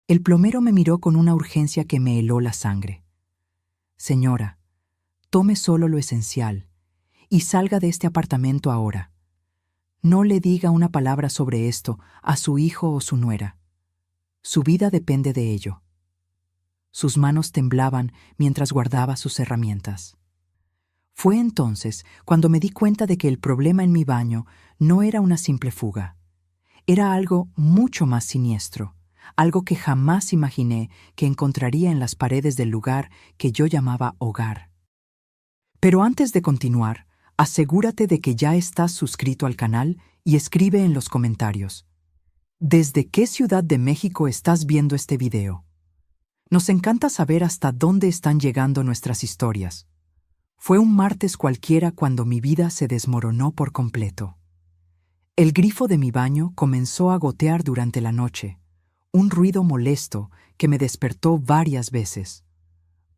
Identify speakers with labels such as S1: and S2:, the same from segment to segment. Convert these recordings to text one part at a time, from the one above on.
S1: El plomero me miró con una urgencia que me heló la sangre. Señora, tome solo lo esencial y salga de este apartamento ahora. No le diga una palabra sobre esto a su hijo o su nuera. Su vida depende de ello. Sus manos temblaban mientras guardaba sus herramientas. Fue entonces cuando me di cuenta de que el problema en mi baño no era una simple fuga. Era algo mucho más siniestro, algo que jamás imaginé que encontraría en las paredes del lugar que yo llamaba hogar. Pero antes de continuar, asegúrate de que ya estás suscrito al canal y escribe en los comentarios: ¿desde qué ciudad de México estás viendo este video? Nos encanta saber hasta dónde están llegando nuestras historias. Fue un martes cualquiera cuando mi vida se desmoronó por completo. El grifo de mi baño comenzó a gotear durante la noche, un ruido molesto que me despertó varias veces.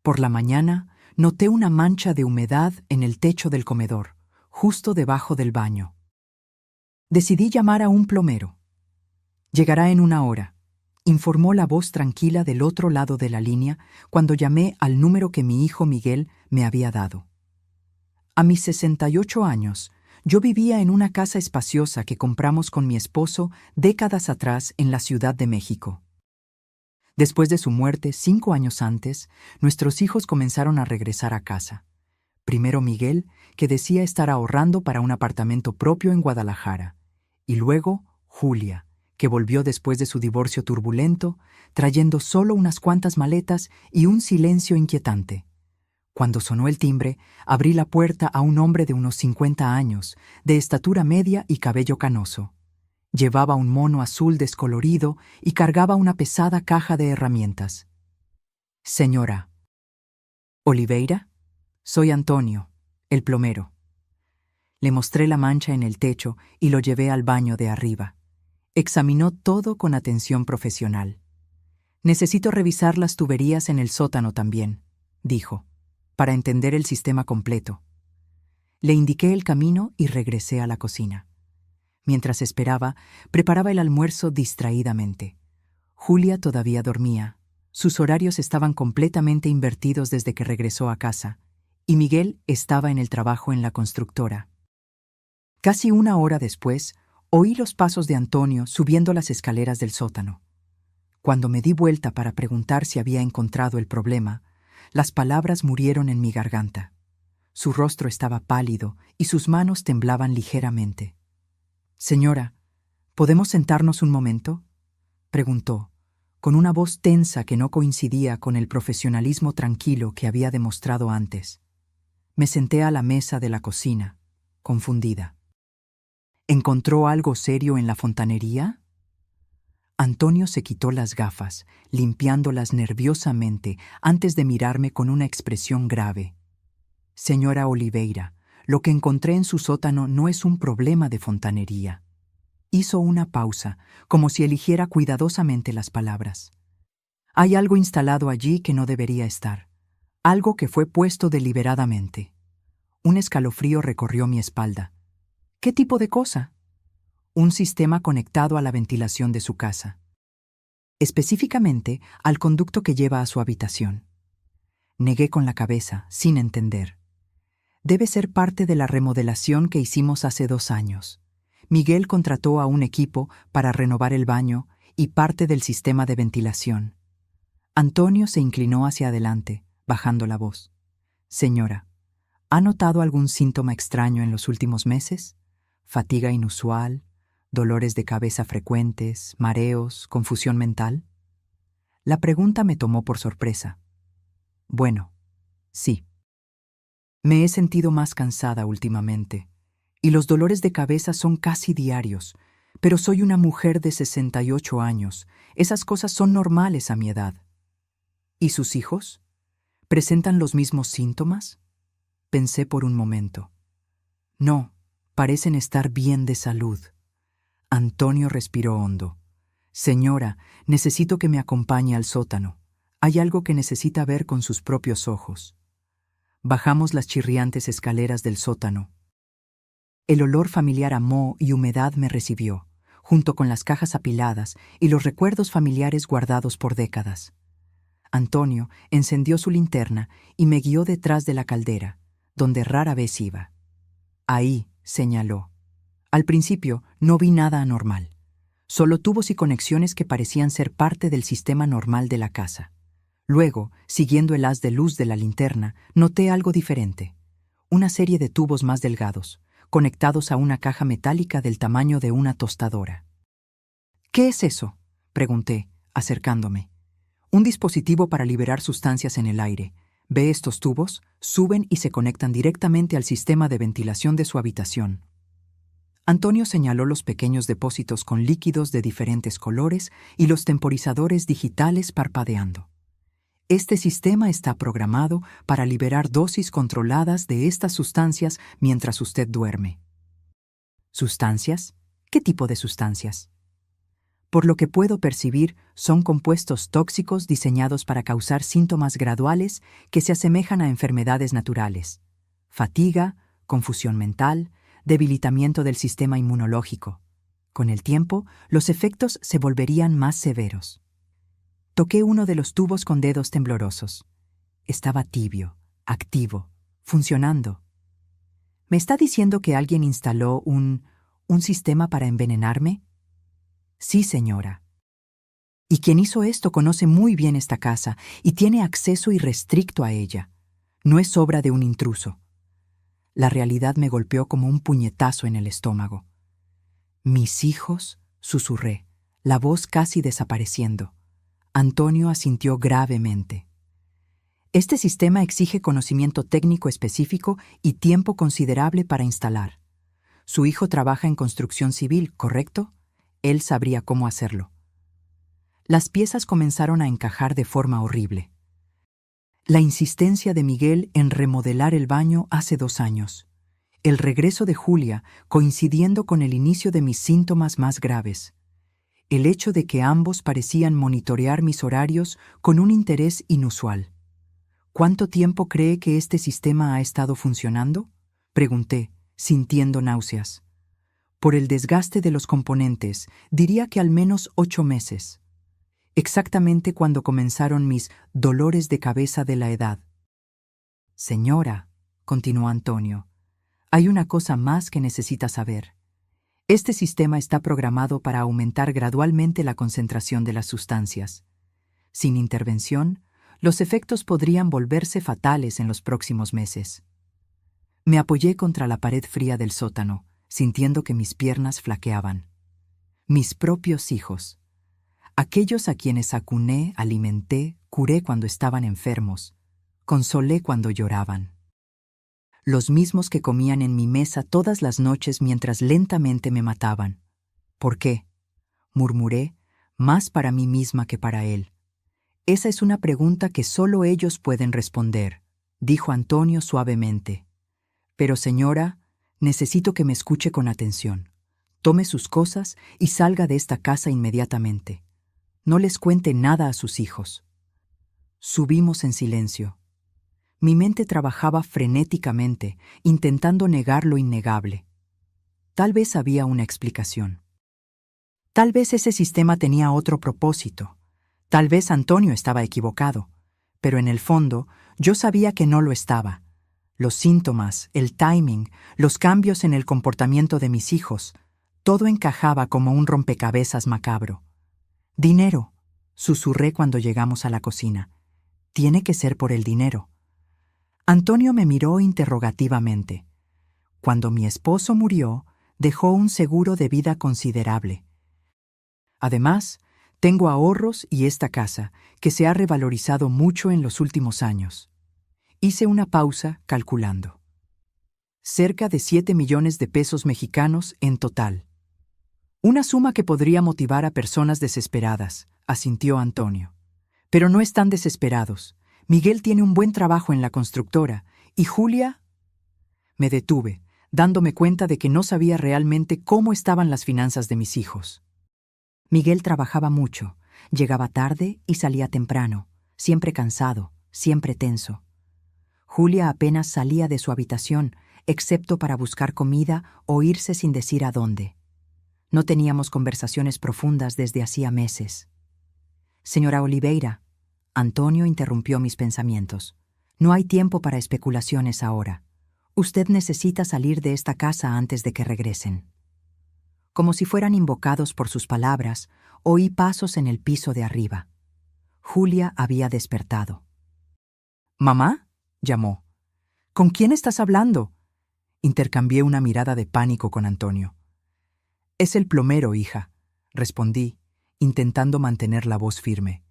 S1: Por la mañana, noté una mancha de humedad en el techo del comedor, justo debajo del baño. Decidí llamar a un plomero. Llegará en 1 hora, informó la voz tranquila del otro lado de la línea cuando llamé al número que mi hijo Miguel me había dado. A mis 68 años, yo vivía en una casa espaciosa que compramos con mi esposo décadas atrás en la Ciudad de México. Después de su muerte 5 años antes, nuestros hijos comenzaron a regresar a casa. Primero Miguel, que decía estar ahorrando para un apartamento propio en Guadalajara, y luego Julia, que volvió después de su divorcio turbulento, trayendo solo unas cuantas maletas y un silencio inquietante. Cuando sonó el timbre, abrí la puerta a un hombre de unos 50 años, de estatura media y cabello canoso. Llevaba un mono azul descolorido y cargaba una pesada caja de herramientas. Señora Oliveira, soy Antonio, el plomero. Le mostré la mancha en el techo y lo llevé al baño de arriba. Examinó todo con atención profesional. Necesito revisar las tuberías en el sótano también, dijo, para entender el sistema completo. Le indiqué el camino y regresé a la cocina. Mientras esperaba, preparaba el almuerzo distraídamente. Julia todavía dormía. Sus horarios estaban completamente invertidos desde que regresó a casa, y Miguel estaba en el trabajo en la constructora. Casi 1 hora después, oí los pasos de Antonio subiendo las escaleras del sótano. Cuando me di vuelta para preguntar si había encontrado el problema, las palabras murieron en mi garganta. Su rostro estaba pálido y sus manos temblaban ligeramente. «Señora, ¿podemos sentarnos un momento?», preguntó, con una voz tensa que no coincidía con el profesionalismo tranquilo que había demostrado antes. Me senté a la mesa de la cocina, confundida. ¿Encontró algo serio en la fontanería? Antonio se quitó las gafas, limpiándolas nerviosamente antes de mirarme con una expresión grave. Señora Oliveira, lo que encontré en su sótano no es un problema de fontanería. Hizo una pausa, como si eligiera cuidadosamente las palabras. Hay algo instalado allí que no debería estar. Algo que fue puesto deliberadamente. Un escalofrío recorrió mi espalda. ¿Qué tipo de cosa? Un sistema conectado a la ventilación de su casa. Específicamente al conducto que lleva a su habitación. Negué con la cabeza, sin entender. Debe ser parte de la remodelación que hicimos hace 2 años. Miguel contrató a un equipo para renovar el baño y parte del sistema de ventilación. Antonio se inclinó hacia adelante, bajando la voz. Señora, ¿ha notado algún síntoma extraño en los últimos meses? ¿Fatiga inusual? ¿Dolores de cabeza frecuentes? ¿Mareos? ¿Confusión mental? La pregunta me tomó por sorpresa. Bueno, sí. Me he sentido más cansada últimamente, y los dolores de cabeza son casi diarios, pero soy una mujer de 68 años. Esas cosas son normales a mi edad. ¿Y sus hijos? ¿Presentan los mismos síntomas? Pensé por un momento. No, parecen estar bien de salud. Antonio respiró hondo. Señora, necesito que me acompañe al sótano. Hay algo que necesita ver con sus propios ojos. Bajamos las chirriantes escaleras del sótano. El olor familiar a moho y humedad me recibió, junto con las cajas apiladas y los recuerdos familiares guardados por décadas. Antonio encendió su linterna y me guió detrás de la caldera, donde rara vez iba. Ahí, señaló. Al principio no vi nada anormal, solo tubos y conexiones que parecían ser parte del sistema normal de la casa. Luego, siguiendo el haz de luz de la linterna, noté algo diferente. Una serie de tubos más delgados, conectados a una caja metálica del tamaño de una tostadora. ¿Qué es eso?, pregunté, acercándome. Un dispositivo para liberar sustancias en el aire. ¿Ve estos tubos? Suben y se conectan directamente al sistema de ventilación de su habitación. Antonio señaló los pequeños depósitos con líquidos de diferentes colores y los temporizadores digitales parpadeando. Este sistema está programado para liberar dosis controladas de estas sustancias mientras usted duerme. ¿Sustancias? ¿Qué tipo de sustancias? Por lo que puedo percibir, son compuestos tóxicos diseñados para causar síntomas graduales que se asemejan a enfermedades naturales: fatiga, confusión mental, debilitamiento del sistema inmunológico. Con el tiempo, los efectos se volverían más severos. Toqué uno de los tubos con dedos temblorosos. Estaba tibio, activo, funcionando. ¿Me está diciendo que alguien instaló un sistema para envenenarme? Sí, señora. Y quien hizo esto conoce muy bien esta casa y tiene acceso irrestricto a ella. No es obra de un intruso. La realidad me golpeó como un puñetazo en el estómago. «Mis hijos», susurré, la voz casi desapareciendo. Antonio asintió gravemente. Este sistema exige conocimiento técnico específico y tiempo considerable para instalar. Su hijo trabaja en construcción civil, ¿correcto? Él sabría cómo hacerlo. Las piezas comenzaron a encajar de forma horrible. La insistencia de Miguel en remodelar el baño hace 2 años. El regreso de Julia coincidiendo con el inicio de mis síntomas más graves. El hecho de que ambos parecían monitorear mis horarios con un interés inusual. ¿Cuánto tiempo cree que este sistema ha estado funcionando?, pregunté, sintiendo náuseas. Por el desgaste de los componentes, diría que al menos 8 meses. Exactamente cuando comenzaron mis dolores de cabeza de la edad. Señora, continuó Antonio, hay una cosa más que necesita saber. Este sistema está programado para aumentar gradualmente la concentración de las sustancias. Sin intervención, los efectos podrían volverse fatales en los próximos meses. Me apoyé contra la pared fría del sótano, sintiendo que mis piernas flaqueaban. Mis propios hijos. Aquellos a quienes acuné, alimenté, curé cuando estaban enfermos, consolé cuando lloraban. Los mismos que comían en mi mesa todas las noches mientras lentamente me mataban. ¿Por qué?, murmuré, más para mí misma que para él. Esa es una pregunta que solo ellos pueden responder, dijo Antonio suavemente. Pero señora, necesito que me escuche con atención. Tome sus cosas y salga de esta casa inmediatamente. No les cuente nada a sus hijos. Subimos en silencio. Mi mente trabajaba frenéticamente, intentando negar lo innegable. Tal vez había una explicación. Tal vez ese sistema tenía otro propósito. Tal vez Antonio estaba equivocado. Pero en el fondo, yo sabía que no lo estaba. Los síntomas, el timing, los cambios en el comportamiento de mis hijos, todo encajaba como un rompecabezas macabro. «Dinero», susurré cuando llegamos a la cocina. «Tiene que ser por el dinero». Antonio me miró interrogativamente. Cuando mi esposo murió, dejó un seguro de vida considerable. Además, tengo ahorros y esta casa, que se ha revalorizado mucho en los últimos años. Hice una pausa calculando. Cerca de 7 millones de pesos mexicanos en total. Una suma que podría motivar a personas desesperadas, asintió Antonio. Pero no están desesperados. Miguel tiene un buen trabajo en la constructora, y Julia... Me detuve, dándome cuenta de que no sabía realmente cómo estaban las finanzas de mis hijos. Miguel trabajaba mucho, llegaba tarde y salía temprano, siempre cansado, siempre tenso. Julia apenas salía de su habitación, excepto para buscar comida o irse sin decir a dónde. No teníamos conversaciones profundas desde hacía meses. Señora Oliveira, Antonio interrumpió mis pensamientos. No hay tiempo para especulaciones ahora. Usted necesita salir de esta casa antes de que regresen. Como si fueran invocados por sus palabras, oí pasos en el piso de arriba. Julia había despertado. «¿Mamá?», llamó. «¿Con quién estás hablando?». Intercambié una mirada de pánico con Antonio. «Es el plomero, hija», respondí, intentando mantener la voz firme.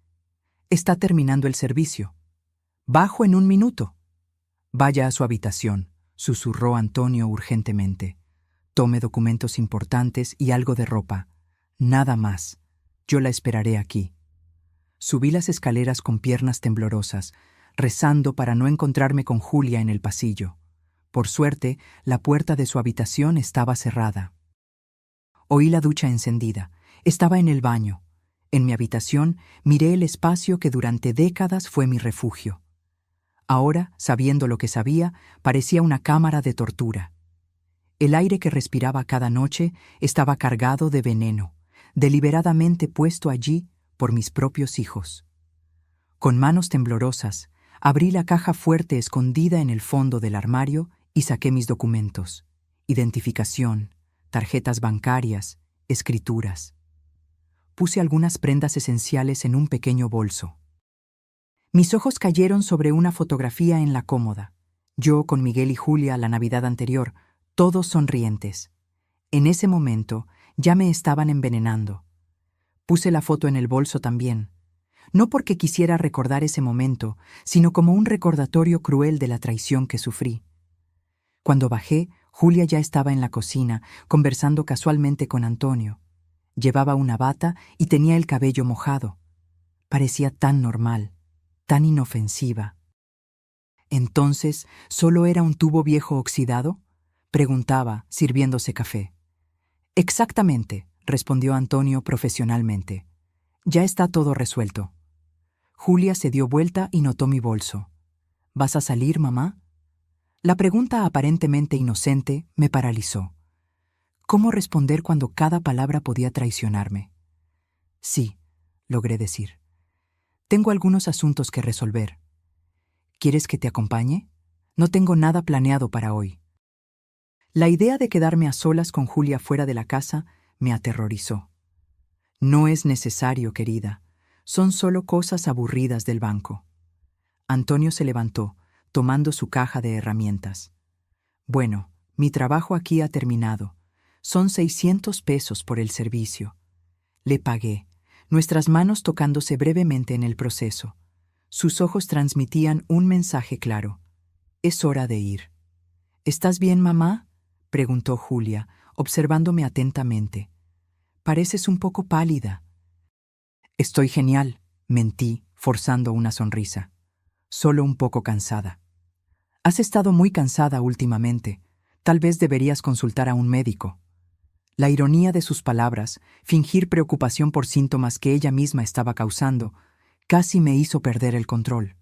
S1: «Está terminando el servicio. Bajo en 1 minuto». «Vaya a su habitación», susurró Antonio urgentemente. «Tome documentos importantes y algo de ropa. Nada más. Yo la esperaré aquí». Subí las escaleras con piernas temblorosas, rezando para no encontrarme con Julia en el pasillo. Por suerte, la puerta de su habitación estaba cerrada. Oí la ducha encendida. Estaba en el baño. En mi habitación miré el espacio que durante décadas fue mi refugio. Ahora, sabiendo lo que sabía, parecía una cámara de tortura. El aire que respiraba cada noche estaba cargado de veneno, deliberadamente puesto allí por mis propios hijos. Con manos temblorosas, abrí la caja fuerte escondida en el fondo del armario y saqué mis documentos: identificación, tarjetas bancarias, escrituras. Puse algunas prendas esenciales en un pequeño bolso. Mis ojos cayeron sobre una fotografía en la cómoda. Yo con Miguel y Julia la Navidad anterior, todos sonrientes. En ese momento ya me estaban envenenando. Puse la foto en el bolso también, no porque quisiera recordar ese momento, sino como un recordatorio cruel de la traición que sufrí. Cuando bajé, Julia ya estaba en la cocina, conversando casualmente con Antonio. Llevaba una bata y tenía el cabello mojado. Parecía tan normal, tan inofensiva. ¿Entonces solo era un tubo viejo oxidado?, preguntaba, sirviéndose café. «Exactamente», respondió Antonio profesionalmente. «Ya está todo resuelto». Julia se dio vuelta y notó mi bolso. «¿Vas a salir, mamá?». La pregunta aparentemente inocente me paralizó. ¿Cómo responder cuando cada palabra podía traicionarme? «Sí», logré decir. «Tengo algunos asuntos que resolver». «¿Quieres que te acompañe? No tengo nada planeado para hoy». La idea de quedarme a solas con Julia fuera de la casa me aterrorizó. «No es necesario, querida. Son solo cosas aburridas del banco». Antonio se levantó, tomando su caja de herramientas. «Bueno, mi trabajo aquí ha terminado. Son 600 pesos por el servicio». Le pagué, nuestras manos tocándose brevemente en el proceso. Sus ojos transmitían un mensaje claro: «Es hora de ir». «¿Estás bien, mamá?», preguntó Julia, observándome atentamente. «Pareces un poco pálida». «Estoy genial», mentí, forzando una sonrisa. «Solo un poco cansada». «Has estado muy cansada últimamente. Tal vez deberías consultar a un médico». La ironía de sus palabras, fingir preocupación por síntomas que ella misma estaba causando, casi me hizo perder el control.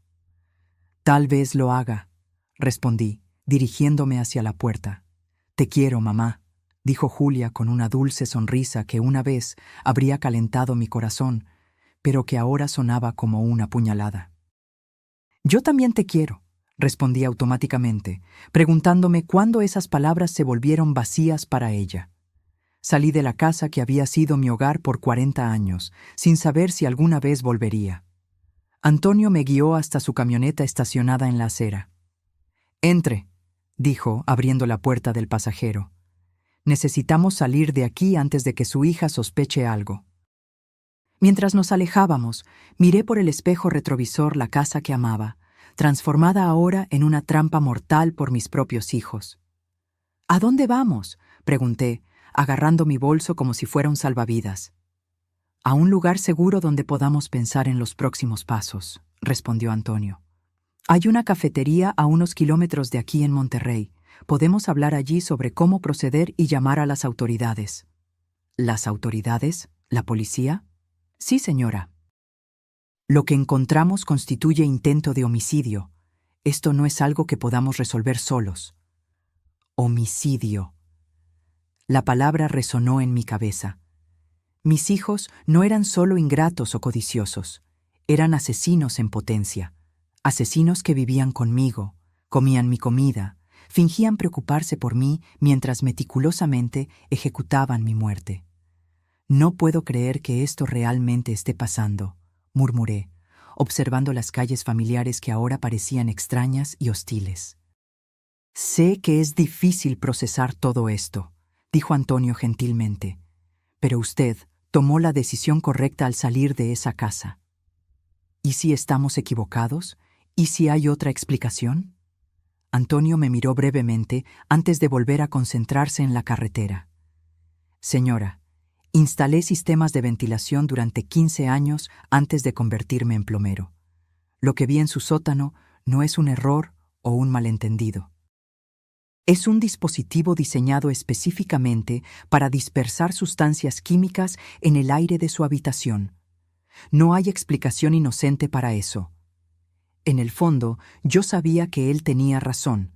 S1: «Tal vez lo haga», respondí, dirigiéndome hacia la puerta. «Te quiero, mamá», dijo Julia con una dulce sonrisa que una vez habría calentado mi corazón, pero que ahora sonaba como una puñalada. «Yo también te quiero», respondí automáticamente, preguntándome cuándo esas palabras se volvieron vacías para ella. Salí de la casa que había sido mi hogar por 40 años, sin saber si alguna vez volvería. Antonio me guió hasta su camioneta estacionada en la acera. «Entre», dijo, abriendo la puerta del pasajero. «Necesitamos salir de aquí antes de que su hija sospeche algo». Mientras nos alejábamos, miré por el espejo retrovisor la casa que amaba, transformada ahora en una trampa mortal por mis propios hijos. «¿A dónde vamos?», pregunté, agarrando mi bolso como si fuera un salvavidas. «A un lugar seguro donde podamos pensar en los próximos pasos», respondió Antonio. «Hay una cafetería a unos kilómetros de aquí en Monterrey. Podemos hablar allí sobre cómo proceder y llamar a las autoridades». «¿Las autoridades? ¿La policía?» «Sí, señora». «Lo que encontramos constituye intento de homicidio. Esto no es algo que podamos resolver solos». «Homicidio». La palabra resonó en mi cabeza. Mis hijos no eran solo ingratos o codiciosos, eran asesinos en potencia, asesinos que vivían conmigo, comían mi comida, fingían preocuparse por mí mientras meticulosamente ejecutaban mi muerte. No puedo creer que esto realmente esté pasando, murmuré, observando las calles familiares que ahora parecían extrañas y hostiles. Sé que es difícil procesar todo esto, dijo Antonio gentilmente, pero usted tomó la decisión correcta al salir de esa casa. ¿Y si estamos equivocados? ¿Y si hay otra explicación? Antonio me miró brevemente antes de volver a concentrarse en la carretera. Señora, instalé sistemas de ventilación durante 15 años antes de convertirme en plomero. Lo que vi en su sótano no es un error o un malentendido. Es un dispositivo diseñado específicamente para dispersar sustancias químicas en el aire de su habitación. No hay explicación inocente para eso. En el fondo, yo sabía que él tenía razón,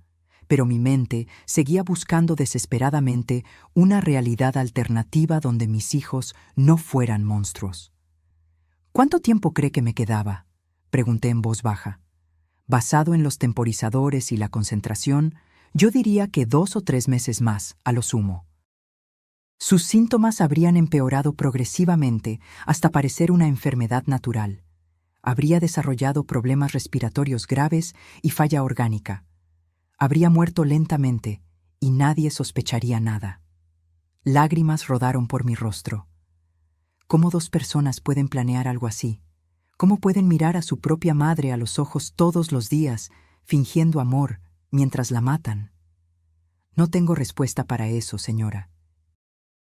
S1: pero mi mente seguía buscando desesperadamente una realidad alternativa donde mis hijos no fueran monstruos. ¿Cuánto tiempo cree que me quedaba?, pregunté en voz baja. Basado en los temporizadores y la concentración, yo diría que 2 o 3 meses más, a lo sumo. Sus síntomas habrían empeorado progresivamente hasta parecer una enfermedad natural. Habría desarrollado problemas respiratorios graves y falla orgánica. Habría muerto lentamente y nadie sospecharía nada. Lágrimas rodaron por mi rostro. ¿Cómo 2 personas pueden planear algo así? ¿Cómo pueden mirar a su propia madre a los ojos todos los días, fingiendo amor, mientras la matan? No tengo respuesta para eso, señora.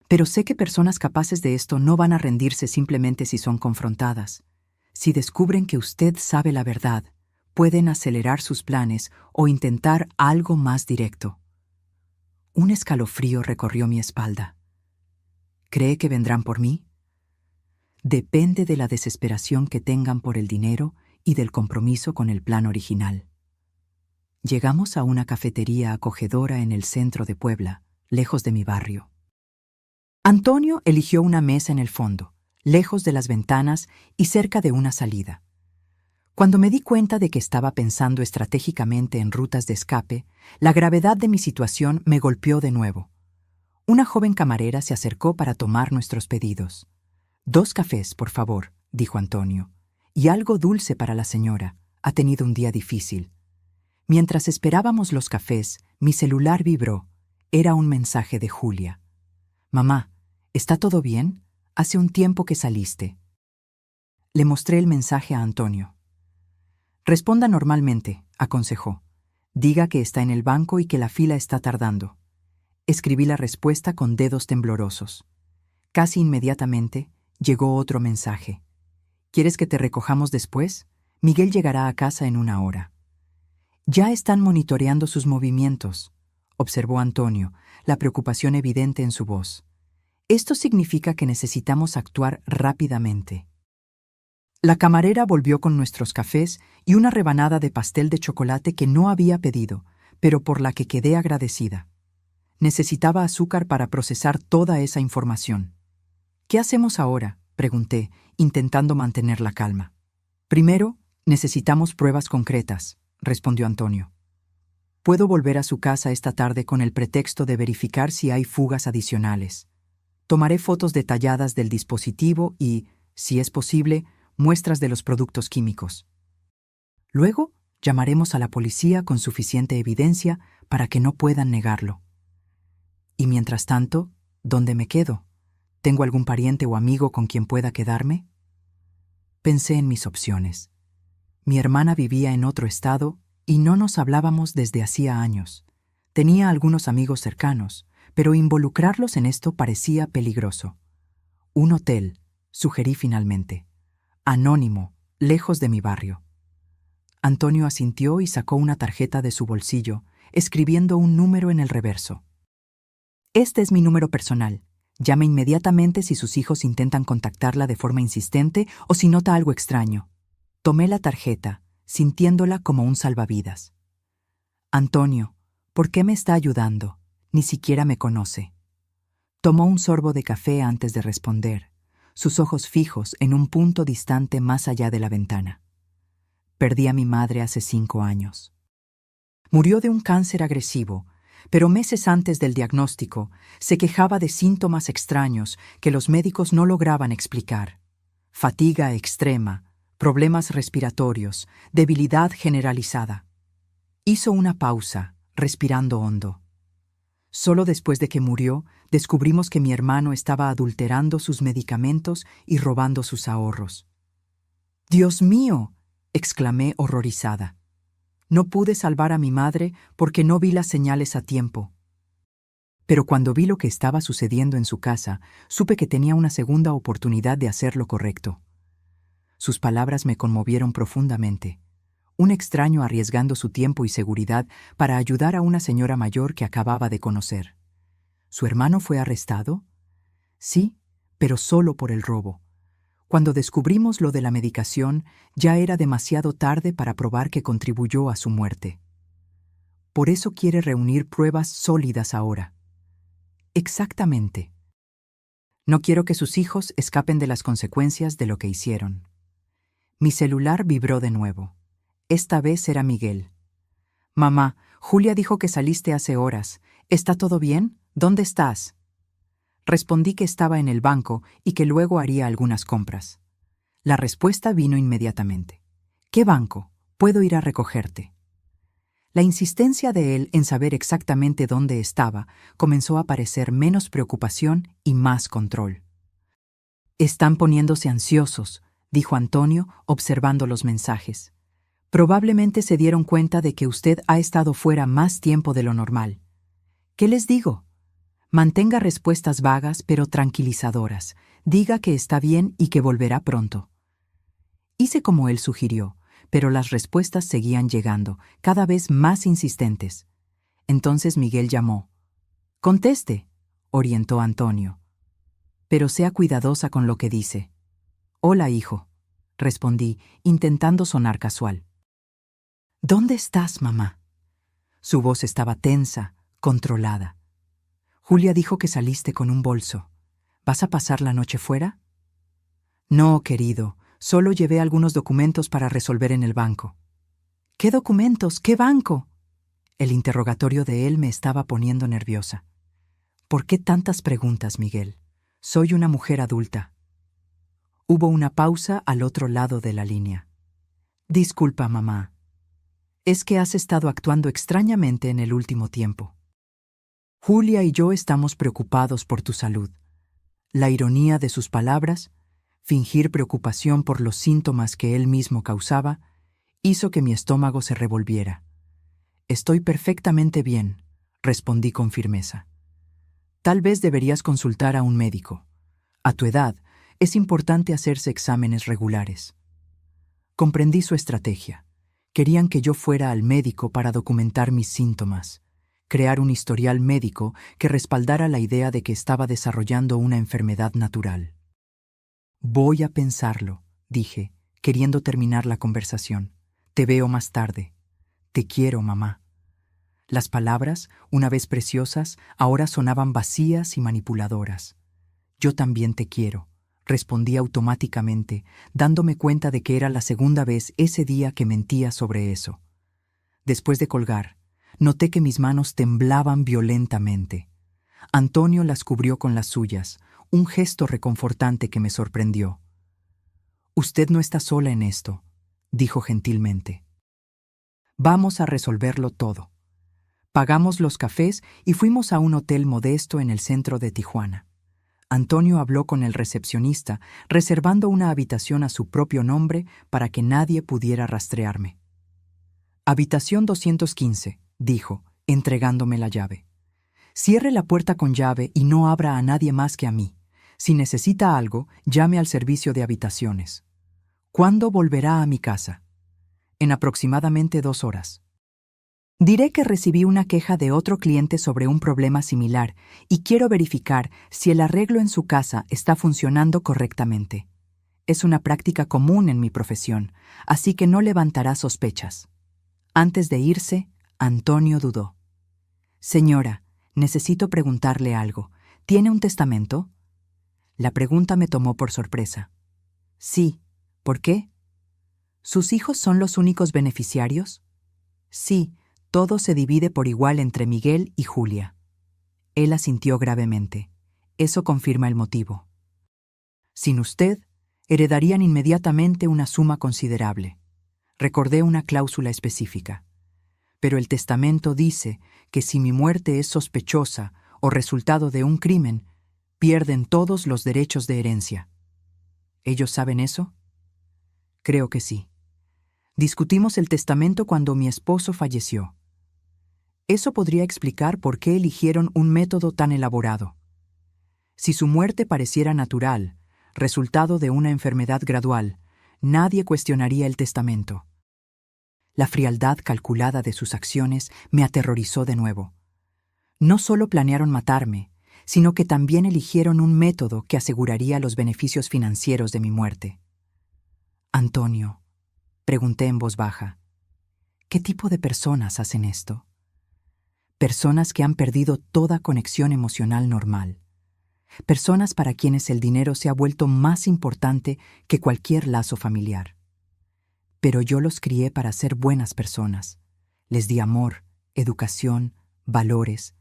S1: Pero sé que personas capaces de esto no van a rendirse simplemente si son confrontadas. Si descubren que usted sabe la verdad, pueden acelerar sus planes o intentar algo más directo. Un escalofrío recorrió mi espalda. ¿Cree que vendrán por mí? Depende de la desesperación que tengan por el dinero y del compromiso con el plan original. Llegamos a una cafetería acogedora en el centro de Puebla, lejos de mi barrio. Antonio eligió una mesa en el fondo, lejos de las ventanas y cerca de una salida. Cuando me di cuenta de que estaba pensando estratégicamente en rutas de escape, la gravedad de mi situación me golpeó de nuevo. Una joven camarera se acercó para tomar nuestros pedidos. 2 cafés, por favor, dijo Antonio, y algo dulce para la señora. Ha tenido un día difícil. Mientras esperábamos los cafés, mi celular vibró. Era un mensaje de Julia. «Mamá, ¿está todo bien? Hace un tiempo que saliste». Le mostré el mensaje a Antonio. «Responda normalmente», aconsejó. «Diga que está en el banco y que la fila está tardando». Escribí la respuesta con dedos temblorosos. Casi inmediatamente llegó otro mensaje. «¿Quieres que te recojamos después? Miguel llegará a casa en 1 hora». «Ya están monitoreando sus movimientos», observó Antonio, la preocupación evidente en su voz. «Esto significa que necesitamos actuar rápidamente». La camarera volvió con nuestros cafés y una rebanada de pastel de chocolate que no había pedido, pero por la que quedé agradecida. Necesitaba azúcar para procesar toda esa información. «¿Qué hacemos ahora?», pregunté, intentando mantener la calma. «Primero, necesitamos pruebas concretas», respondió Antonio. «Puedo volver a su casa esta tarde con el pretexto de verificar si hay fugas adicionales. Tomaré fotos detalladas del dispositivo y, si es posible, muestras de los productos químicos. Luego, llamaremos a la policía con suficiente evidencia para que no puedan negarlo. Y mientras tanto, ¿dónde me quedo? ¿Tengo algún pariente o amigo con quien pueda quedarme?» Pensé en mis opciones. Mi hermana vivía en otro estado y no nos hablábamos desde hacía años. Tenía algunos amigos cercanos, pero involucrarlos en esto parecía peligroso. «Un hotel», sugerí finalmente. «Anónimo, lejos de mi barrio». Antonio asintió y sacó una tarjeta de su bolsillo, escribiendo un número en el reverso. «Este es mi número personal. Llame inmediatamente si sus hijos intentan contactarla de forma insistente o si nota algo extraño». Tomé la tarjeta, sintiéndola como un salvavidas. «Antonio, ¿por qué me está ayudando? Ni siquiera me conoce». Tomó un sorbo de café antes de responder, sus ojos fijos en un punto distante más allá de la ventana. Perdí a mi madre hace 5 años. Murió de un cáncer agresivo, pero meses antes del diagnóstico se quejaba de síntomas extraños que los médicos no lograban explicar. Fatiga extrema, problemas respiratorios, debilidad generalizada. Hizo una pausa, respirando hondo. Solo después de que murió, descubrimos que mi hermano estaba adulterando sus medicamentos y robando sus ahorros. ¡Dios mío!, exclamé horrorizada. No pude salvar a mi madre porque no vi las señales a tiempo. Pero cuando vi lo que estaba sucediendo en su casa, supe que tenía una segunda oportunidad de hacer lo correcto. Sus palabras me conmovieron profundamente. Un extraño arriesgando su tiempo y seguridad para ayudar a una señora mayor que acababa de conocer. ¿Su hermano fue arrestado? Sí, pero solo por el robo. Cuando descubrimos lo de la medicación, ya era demasiado tarde para probar que contribuyó a su muerte. Por eso quiere reunir pruebas sólidas ahora. Exactamente. No quiero que sus hijos escapen de las consecuencias de lo que hicieron. Mi celular vibró de nuevo. Esta vez era Miguel. «Mamá, Julia dijo que saliste hace horas. ¿Está todo bien? ¿Dónde estás?» Respondí que estaba en el banco y que luego haría algunas compras. La respuesta vino inmediatamente. «¿Qué banco? Puedo ir a recogerte». La insistencia de él en saber exactamente dónde estaba comenzó a parecer menos preocupación y más control. «Están poniéndose ansiosos», dijo Antonio, observando los mensajes. «Probablemente se dieron cuenta de que usted ha estado fuera más tiempo de lo normal. ¿Qué les digo? Mantenga respuestas vagas pero tranquilizadoras. Diga que está bien y que volverá pronto». Hice como él sugirió, pero las respuestas seguían llegando, cada vez más insistentes. Entonces Miguel llamó. «Conteste», orientó Antonio. «Pero sea cuidadosa con lo que dice». «Hola, hijo», respondí, intentando sonar casual. «¿Dónde estás, mamá?» Su voz estaba tensa, controlada. «Julia dijo que saliste con un bolso. ¿Vas a pasar la noche fuera?» «No, querido, solo llevé algunos documentos para resolver en el banco». «¿Qué documentos? ¿Qué banco?» El interrogatorio de él me estaba poniendo nerviosa. «¿Por qué tantas preguntas, Miguel? Soy una mujer adulta». Hubo una pausa al otro lado de la línea. «Disculpa, mamá. Es que has estado actuando extrañamente en el último tiempo. Julia y yo estamos preocupados por tu salud». La ironía de sus palabras, fingir preocupación por los síntomas que él mismo causaba, hizo que mi estómago se revolviera. «Estoy perfectamente bien», respondí con firmeza. «Tal vez deberías consultar a un médico. A tu edad, es importante hacerse exámenes regulares». Comprendí su estrategia. Querían que yo fuera al médico para documentar mis síntomas, crear un historial médico que respaldara la idea de que estaba desarrollando una enfermedad natural. «Voy a pensarlo», dije, queriendo terminar la conversación. «Te veo más tarde. Te quiero, mamá». Las palabras, una vez preciosas, ahora sonaban vacías y manipuladoras. «Yo también te quiero», respondí automáticamente, dándome cuenta de que era la segunda vez ese día que mentía sobre eso. Después de colgar, noté que mis manos temblaban violentamente. Antonio las cubrió con las suyas, un gesto reconfortante que me sorprendió. «Usted no está sola en esto», dijo gentilmente. «Vamos a resolverlo todo». Pagamos los cafés y fuimos a un hotel modesto en el centro de Tijuana. Antonio habló con el recepcionista, reservando una habitación a su propio nombre para que nadie pudiera rastrearme. «Habitación 215», dijo, entregándome la llave. «Cierre la puerta con llave y no abra a nadie más que a mí. Si necesita algo, llame al servicio de habitaciones». «¿Cuándo volverá a mi casa?» «En aproximadamente 2 horas». Diré que recibí una queja de otro cliente sobre un problema similar y quiero verificar si el arreglo en su casa está funcionando correctamente. Es una práctica común en mi profesión, así que no levantará sospechas. Antes de irse, Antonio dudó. «Señora, necesito preguntarle algo. ¿Tiene un testamento? La pregunta me tomó por sorpresa. Sí. ¿Por qué? ¿Sus hijos son los únicos beneficiarios? Sí, todo se divide por igual entre Miguel y Julia. Él asintió gravemente. Eso confirma el motivo. Sin usted, heredarían inmediatamente una suma considerable. Recordé una cláusula específica. Pero el testamento dice que si mi muerte es sospechosa o resultado de un crimen, pierden todos los derechos de herencia. ¿Ellos saben eso? Creo que sí. Discutimos el testamento cuando mi esposo falleció. Eso podría explicar por qué eligieron un método tan elaborado. Si su muerte pareciera natural, resultado de una enfermedad gradual, nadie cuestionaría el testamento. La frialdad calculada de sus acciones me aterrorizó de nuevo. No solo planearon matarme, sino que también eligieron un método que aseguraría los beneficios financieros de mi muerte. Antonio, pregunté en voz baja, ¿qué tipo de personas hacen esto? Personas que han perdido toda conexión emocional normal. Personas para quienes el dinero se ha vuelto más importante que cualquier lazo familiar. Pero yo los crié para ser buenas personas. Les di amor, educación, valores.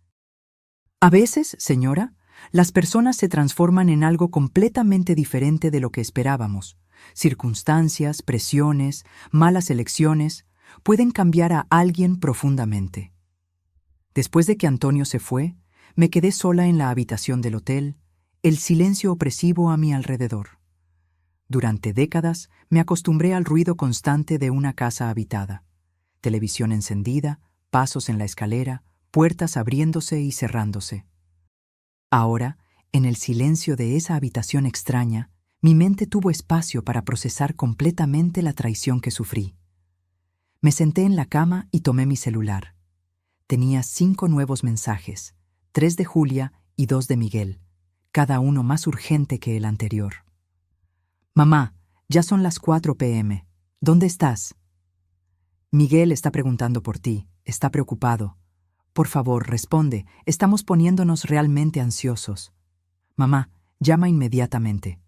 S1: A veces, señora, las personas se transforman en algo completamente diferente de lo que esperábamos. Circunstancias, presiones, malas elecciones pueden cambiar a alguien profundamente. Después de que Antonio se fue, me quedé sola en la habitación del hotel, el silencio opresivo a mi alrededor. Durante décadas me acostumbré al ruido constante de una casa habitada. Televisión encendida, pasos en la escalera, puertas abriéndose y cerrándose. Ahora, en el silencio de esa habitación extraña, mi mente tuvo espacio para procesar completamente la traición que sufrí. Me senté en la cama y tomé mi celular. Tenía 5 nuevos mensajes, 3 de Julia y 2 de Miguel, cada uno más urgente que el anterior. Mamá, ya son las 4 p.m. ¿Dónde estás? Miguel está preguntando por ti, está preocupado. Por favor, responde, estamos poniéndonos realmente ansiosos. Mamá, llama inmediatamente.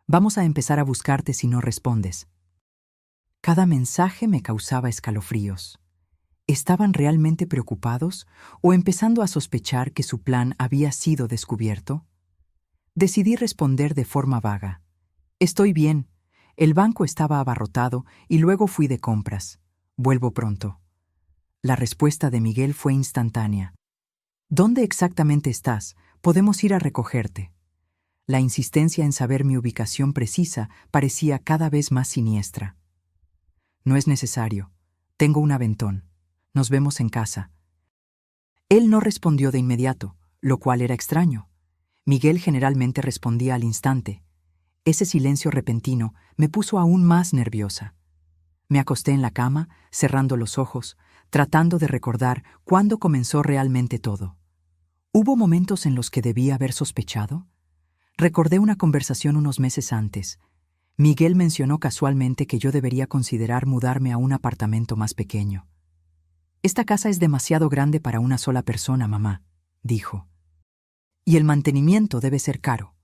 S1: Vamos a empezar a buscarte si no respondes. Cada mensaje me causaba escalofríos. ¿Estaban realmente preocupados o empezando a sospechar que su plan había sido descubierto? Decidí responder de forma vaga. Estoy bien. El banco estaba abarrotado y luego fui de compras. Vuelvo pronto. La respuesta de Miguel fue instantánea. ¿Dónde exactamente estás? Podemos ir a recogerte. La insistencia en saber mi ubicación precisa parecía cada vez más siniestra. No es necesario. Tengo un aventón. Nos vemos en casa. Él no respondió de inmediato, lo cual era extraño. Miguel generalmente respondía al instante. Ese silencio repentino me puso aún más nerviosa. Me acosté en la cama, cerrando los ojos, tratando de recordar cuándo comenzó realmente todo. ¿Hubo momentos en los que debía haber sospechado? Recordé una conversación unos meses antes. Miguel mencionó casualmente que yo debería considerar mudarme a un apartamento más pequeño. Esta casa es demasiado grande para una sola persona, mamá, dijo. Y el mantenimiento debe ser caro.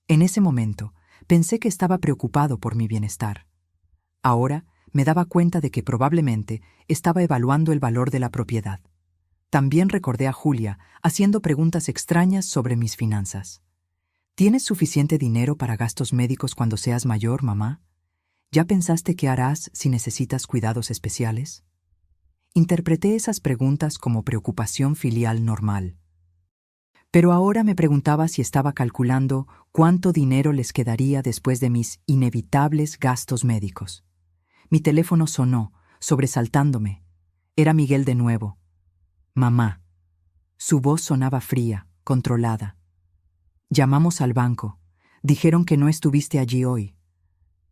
S1: En ese momento, pensé que estaba preocupado por mi bienestar. Ahora, me daba cuenta de que probablemente estaba evaluando el valor de la propiedad. También recordé a Julia haciendo preguntas extrañas sobre mis finanzas. ¿Tienes suficiente dinero para gastos médicos cuando seas mayor, mamá? ¿Ya pensaste qué harás si necesitas cuidados especiales? Interpreté esas preguntas como preocupación filial normal. Pero ahora me preguntaba si estaba calculando cuánto dinero les quedaría después de mis inevitables gastos médicos. Mi teléfono sonó, sobresaltándome. Era Miguel de nuevo. Mamá. Su voz sonaba fría, controlada. Llamamos al banco. Dijeron que no estuviste allí hoy.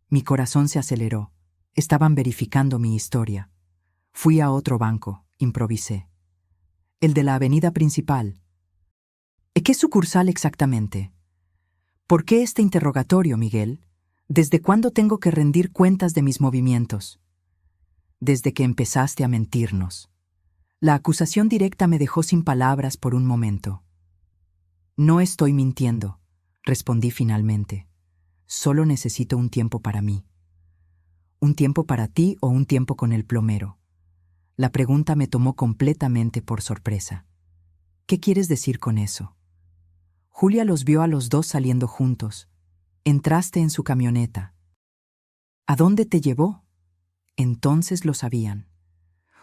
S1: Mi corazón se aceleró. Estaban verificando mi historia. Fui a otro banco, improvisé. El de la avenida principal. ¿Qué sucursal exactamente? ¿Por qué este interrogatorio, Miguel? ¿Desde cuándo tengo que rendir cuentas de mis movimientos? Desde que empezaste a mentirnos. La acusación directa me dejó sin palabras por un momento. No estoy mintiendo, respondí finalmente. Solo necesito un tiempo para mí. ¿Un tiempo para ti o un tiempo con el plomero? La pregunta me tomó completamente por sorpresa. ¿Qué quieres decir con eso? Julia los vio a los dos saliendo juntos. Entraste en su camioneta. ¿A dónde te llevó? Entonces lo sabían.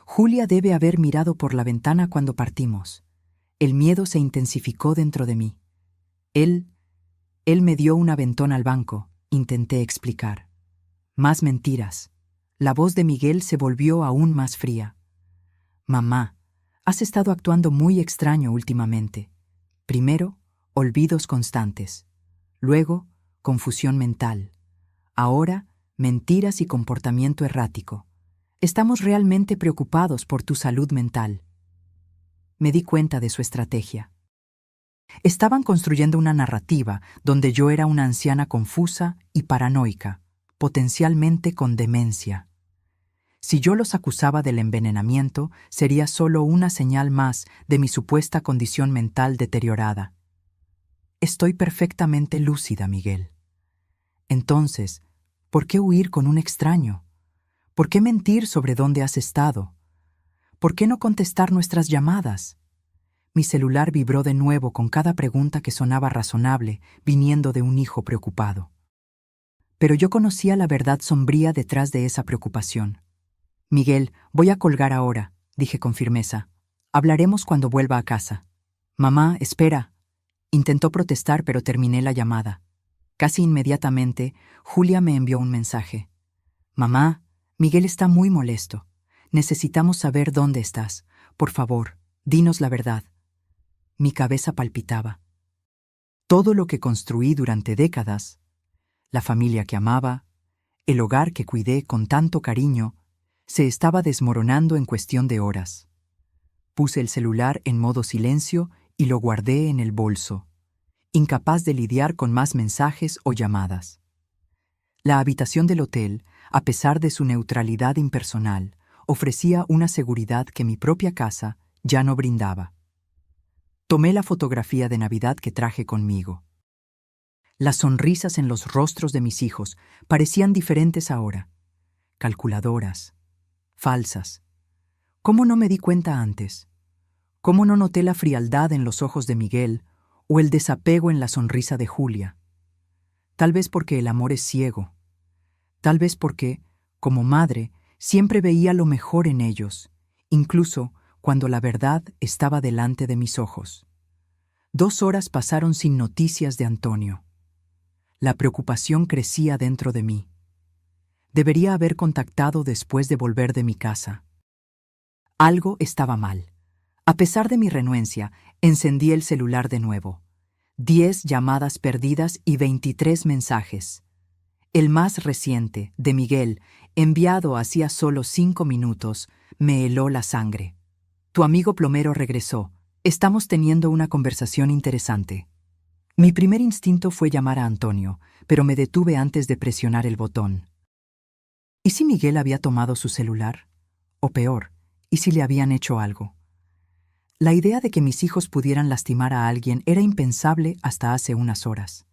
S1: Julia debe haber mirado por la ventana cuando partimos. El miedo se intensificó dentro de mí. Él me dio un aventón al banco, intenté explicar. Más mentiras. La voz de Miguel se volvió aún más fría. Mamá, has estado actuando muy extraño últimamente. Primero, olvidos constantes. Luego, confusión mental. Ahora, mentiras y comportamiento errático. Estamos realmente preocupados por tu salud mental. Me di cuenta de su estrategia. Estaban construyendo una narrativa donde yo era una anciana confusa y paranoica, potencialmente con demencia. Si yo los acusaba del envenenamiento, sería solo una señal más de mi supuesta condición mental deteriorada. Estoy perfectamente lúcida, Miguel. Entonces, ¿por qué huir con un extraño? ¿Por qué mentir sobre dónde has estado? ¿Por qué no contestar nuestras llamadas? Mi celular vibró de nuevo con cada pregunta que sonaba razonable, viniendo de un hijo preocupado. Pero yo conocía la verdad sombría detrás de esa preocupación. Miguel, voy a colgar ahora, dije con firmeza. Hablaremos cuando vuelva a casa. Mamá, espera. Intentó protestar, pero terminé la llamada. Casi inmediatamente, Julia me envió un mensaje. Mamá, Miguel está muy molesto. Necesitamos saber dónde estás. Por favor, dinos la verdad. Mi cabeza palpitaba. Todo lo que construí durante décadas, la familia que amaba, el hogar que cuidé con tanto cariño, se estaba desmoronando en cuestión de horas. Puse el celular en modo silencio y lo guardé en el bolso, incapaz de lidiar con más mensajes o llamadas. La habitación del hotel, a pesar de su neutralidad impersonal, ofrecía una seguridad que mi propia casa ya no brindaba. Tomé la fotografía de Navidad que traje conmigo. Las sonrisas en los rostros de mis hijos parecían diferentes ahora, calculadoras, falsas. ¿Cómo no me di cuenta antes? ¿Cómo no noté la frialdad en los ojos de Miguel o el desapego en la sonrisa de Julia? Tal vez porque el amor es ciego. Tal vez porque, como madre, siempre veía lo mejor en ellos, incluso cuando la verdad estaba delante de mis ojos. 2 horas pasaron sin noticias de Antonio. La preocupación crecía dentro de mí. Debería haber contactado después de volver de mi casa. Algo estaba mal. A pesar de mi renuencia, encendí el celular de nuevo. 10 llamadas perdidas y 23 mensajes. El más reciente, de Miguel, enviado hacía solo 5 minutos, me heló la sangre. Tu amigo plomero regresó. Estamos teniendo una conversación interesante. Mi primer instinto fue llamar a Antonio, pero me detuve antes de presionar el botón. ¿Y si Miguel había tomado su celular? O peor, ¿y si le habían hecho algo? La idea de que mis hijos pudieran lastimar a alguien era impensable hasta hace unas horas.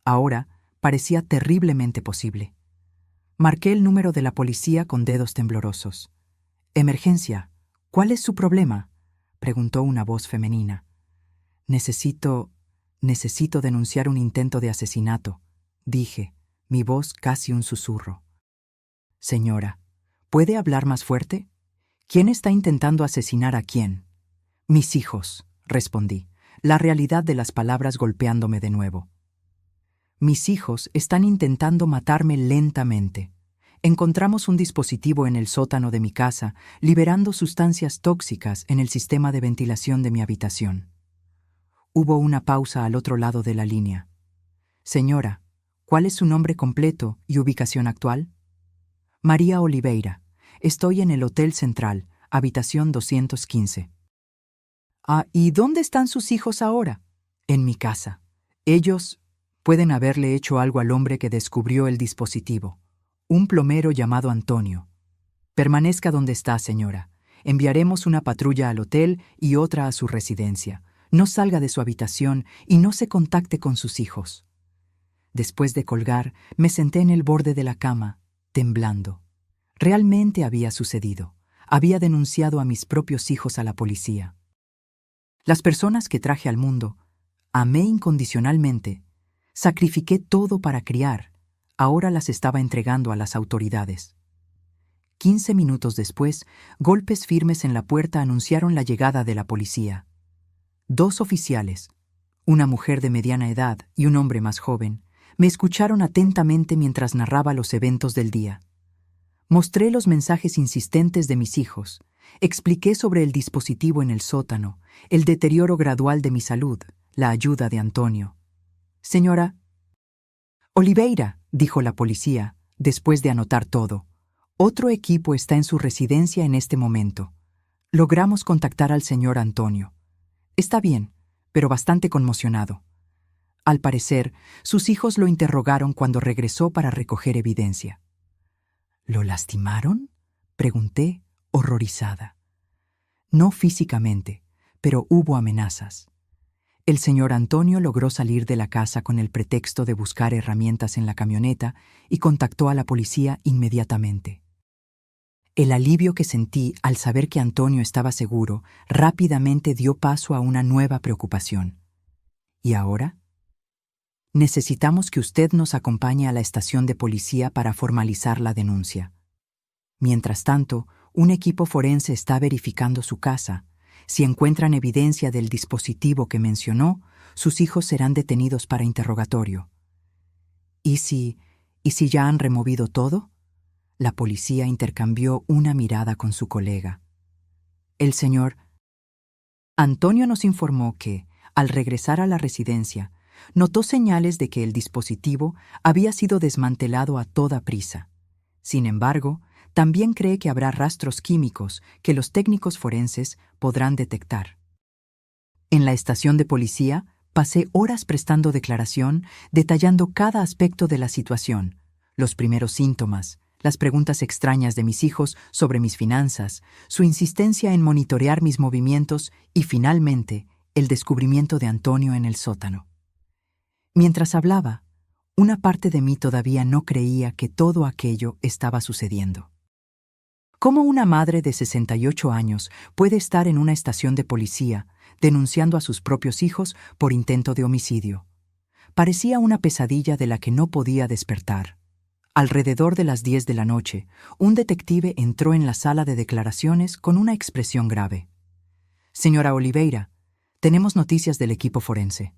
S1: Ahora parecía terriblemente posible. Marqué el número de la policía con dedos temblorosos. «Emergencia. ¿Cuál es su problema?», preguntó una voz femenina. Necesito denunciar un intento de asesinato», dije, mi voz casi un susurro. «Señora, ¿puede hablar más fuerte? ¿Quién está intentando asesinar a quién?» «Mis hijos», respondí, la realidad de las palabras golpeándome de nuevo. «Mis hijos están intentando matarme lentamente. Encontramos un dispositivo en el sótano de mi casa, liberando sustancias tóxicas en el sistema de ventilación de mi habitación». Hubo una pausa al otro lado de la línea. «Señora, ¿cuál es su nombre completo y ubicación actual?» «María Oliveira. Estoy en el Hotel Central, habitación 215. «Ah, ¿y dónde están sus hijos ahora?» «En mi casa. Ellos pueden haberle hecho algo al hombre que descubrió el dispositivo. Un plomero llamado Antonio. Permanezca donde está, señora. Enviaremos una patrulla al hotel y otra a su residencia. no salga de su habitación y no se contacte con sus hijos. Después de colgar, me senté en el borde de la cama, temblando. Realmente había sucedido. Había denunciado a mis propios hijos a la policía. Las personas que traje al mundo, amé incondicionalmente, sacrifiqué todo para criar, ahora las estaba entregando a las autoridades. 15 minutos después, golpes firmes en la puerta anunciaron la llegada de la policía. 2 oficiales, una mujer de mediana edad y un hombre más joven, me escucharon atentamente mientras narraba los eventos del día. Mostré los mensajes insistentes de mis hijos, expliqué sobre el dispositivo en el sótano, el deterioro gradual de mi salud, la ayuda de Antonio. «Señora Oliveira», dijo la policía, después de anotar todo. «Otro equipo está en su residencia en este momento. Logramos contactar al señor Antonio. Está bien, pero bastante conmocionado. Al parecer, sus hijos lo interrogaron cuando regresó para recoger evidencia». «¿Lo lastimaron?», pregunté, horrorizada. «No físicamente, pero hubo amenazas. El señor Antonio logró salir de la casa con el pretexto de buscar herramientas en la camioneta y contactó a la policía inmediatamente. El alivio que sentí al saber que Antonio estaba seguro rápidamente dio paso a una nueva preocupación. ¿Y ahora? Necesitamos que usted nos acompañe a la estación de policía para formalizar la denuncia. Mientras tanto, un equipo forense está verificando su casa. Si encuentran evidencia del dispositivo que mencionó, sus hijos serán detenidos para interrogatorio. ¿Y si ya han removido todo?», la policía intercambió una mirada con su colega. El señor Antonio nos informó que, al regresar a la residencia, notó señales de que el dispositivo había sido desmantelado a toda prisa. Sin embargo, también cree que habrá rastros químicos que los técnicos forenses podrán detectar. En la estación de policía, pasé horas prestando declaración, detallando cada aspecto de la situación, los primeros síntomas, las preguntas extrañas de mis hijos sobre mis finanzas, su insistencia en monitorear mis movimientos y, finalmente, el descubrimiento de Antonio en el sótano. Mientras hablaba, una parte de mí todavía no creía que todo aquello estaba sucediendo. ¿Cómo una madre de 68 años puede estar en una estación de policía denunciando a sus propios hijos por intento de homicidio? Parecía una pesadilla de la que no podía despertar. Alrededor de las 10 de la noche, un detective entró en la sala de declaraciones con una expresión grave. «Señora Oliveira, tenemos noticias del equipo forense».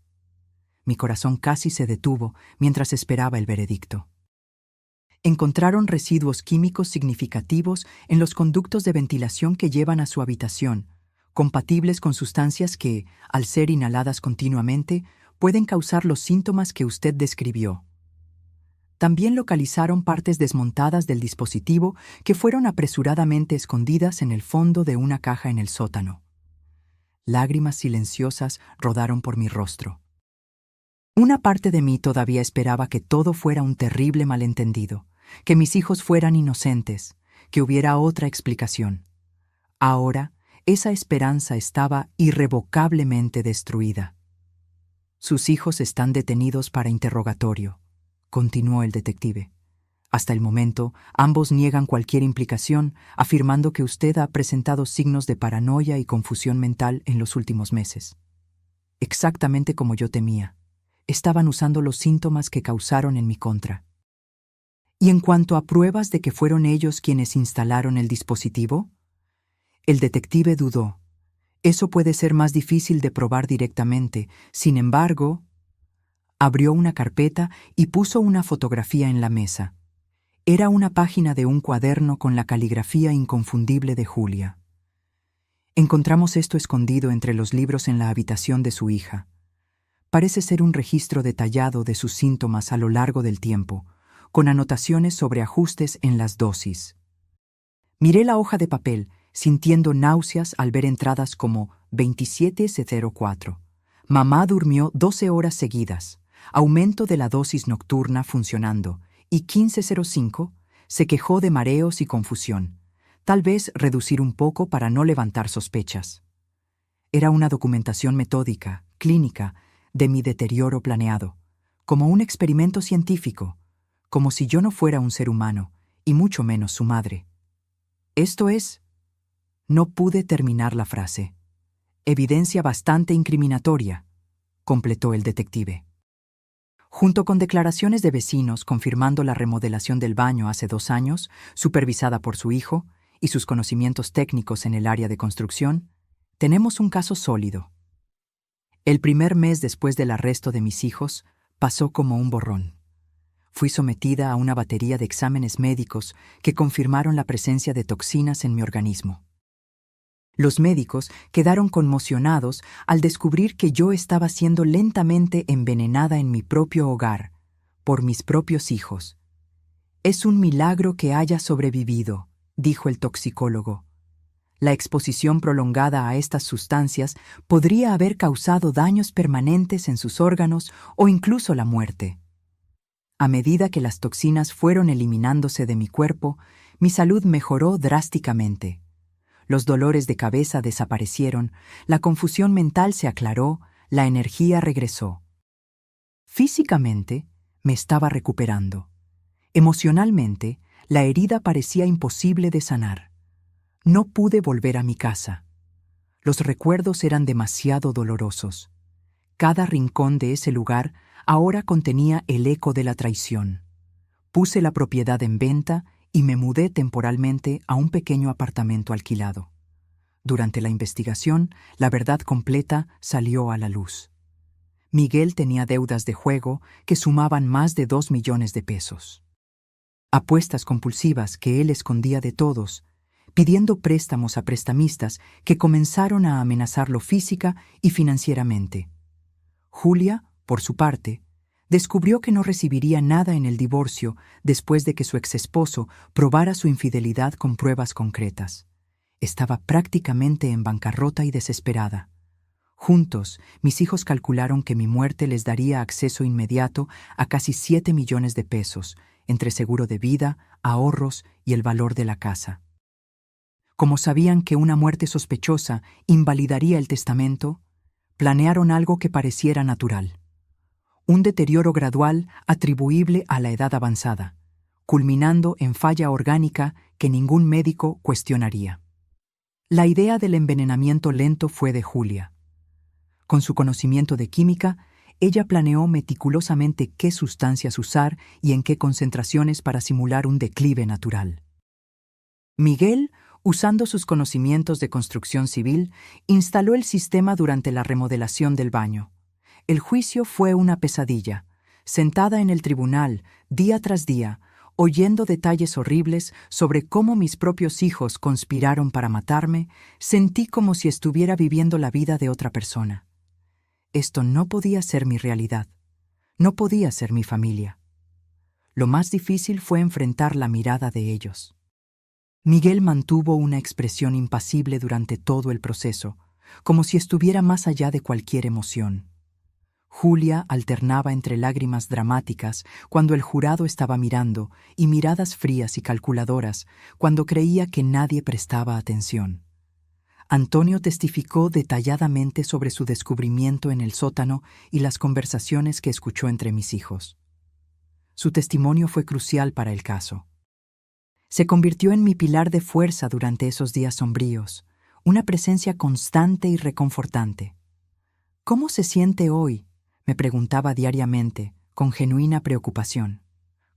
S1: Mi corazón casi se detuvo mientras esperaba el veredicto. Encontraron residuos químicos significativos en los conductos de ventilación que llevan a su habitación, compatibles con sustancias que, al ser inhaladas continuamente, pueden causar los síntomas que usted describió. También localizaron partes desmontadas del dispositivo que fueron apresuradamente escondidas en el fondo de una caja en el sótano. Lágrimas silenciosas rodaron por mi rostro. Una parte de mí todavía esperaba que todo fuera un terrible malentendido, que mis hijos fueran inocentes, que hubiera otra explicación. Ahora, esa esperanza estaba irrevocablemente destruida. «Sus hijos están detenidos para interrogatorio», continuó el detective. «Hasta el momento, ambos niegan cualquier implicación, afirmando que usted ha presentado signos de paranoia y confusión mental en los últimos meses. Exactamente como yo temía. Estaban usando los síntomas que causaron en mi contra. ¿Y en cuanto a pruebas de que fueron ellos quienes instalaron el dispositivo?». El detective dudó. «Eso puede ser más difícil de probar directamente. Sin embargo», abrió una carpeta y puso una fotografía en la mesa. Era una página de un cuaderno con la caligrafía inconfundible de Julia. «Encontramos esto escondido entre los libros en la habitación de su hija. Parece ser un registro detallado de sus síntomas a lo largo del tiempo, con anotaciones sobre ajustes en las dosis». Miré la hoja de papel, sintiendo náuseas al ver entradas como 27:04. «Mamá durmió 12 horas seguidas. Aumento de la dosis nocturna funcionando». Y 15:05, se quejó de mareos y confusión. Tal vez reducir un poco para no levantar sospechas. Era una documentación metódica, clínica, de mi deterioro planeado, como un experimento científico, como si yo no fuera un ser humano, y mucho menos su madre. Esto es... No pude terminar la frase. Evidencia bastante incriminatoria, completó el detective. Junto con declaraciones de vecinos confirmando la remodelación del baño hace 2 años, supervisada por su hijo, y sus conocimientos técnicos en el área de construcción, tenemos un caso sólido. El primer mes después del arresto de mis hijos pasó como un borrón. Fui sometida a una batería de exámenes médicos que confirmaron la presencia de toxinas en mi organismo. Los médicos quedaron conmocionados al descubrir que yo estaba siendo lentamente envenenada en mi propio hogar, por mis propios hijos. «Es un milagro que haya sobrevivido», dijo el toxicólogo. La exposición prolongada a estas sustancias podría haber causado daños permanentes en sus órganos o incluso la muerte. A medida que las toxinas fueron eliminándose de mi cuerpo, mi salud mejoró drásticamente. Los dolores de cabeza desaparecieron, la confusión mental se aclaró, la energía regresó. Físicamente, me estaba recuperando. Emocionalmente, la herida parecía imposible de sanar. No pude volver a mi casa. Los recuerdos eran demasiado dolorosos. Cada rincón de ese lugar ahora contenía el eco de la traición. Puse la propiedad en venta y me mudé temporalmente a un pequeño apartamento alquilado. Durante la investigación, la verdad completa salió a la luz. Miguel tenía deudas de juego que sumaban más de 2 millones de pesos. Apuestas compulsivas que él escondía de todos, pidiendo préstamos a prestamistas que comenzaron a amenazarlo física y financieramente. Julia, por su parte, descubrió que no recibiría nada en el divorcio después de que su exesposo probara su infidelidad con pruebas concretas. Estaba prácticamente en bancarrota y desesperada. Juntos, mis hijos calcularon que mi muerte les daría acceso inmediato a casi 7 millones de pesos, entre seguro de vida, ahorros y el valor de la casa. Como sabían que una muerte sospechosa invalidaría el testamento, planearon algo que pareciera natural. Un deterioro gradual atribuible a la edad avanzada, culminando en falla orgánica que ningún médico cuestionaría. La idea del envenenamiento lento fue de Julia. Con su conocimiento de química, ella planeó meticulosamente qué sustancias usar y en qué concentraciones para simular un declive natural. Miguel, usando sus conocimientos de construcción civil, instaló el sistema durante la remodelación del baño. El juicio fue una pesadilla. Sentada en el tribunal, día tras día, oyendo detalles horribles sobre cómo mis propios hijos conspiraron para matarme, sentí como si estuviera viviendo la vida de otra persona. Esto no podía ser mi realidad. No podía ser mi familia. Lo más difícil fue enfrentar la mirada de ellos. Miguel mantuvo una expresión impasible durante todo el proceso, como si estuviera más allá de cualquier emoción. Julia alternaba entre lágrimas dramáticas cuando el jurado estaba mirando y miradas frías y calculadoras cuando creía que nadie prestaba atención. Antonio testificó detalladamente sobre su descubrimiento en el sótano y las conversaciones que escuchó entre mis hijos. Su testimonio fue crucial para el caso. Se convirtió en mi pilar de fuerza durante esos días sombríos, una presencia constante y reconfortante. ¿Cómo se siente hoy?, me preguntaba diariamente, con genuina preocupación.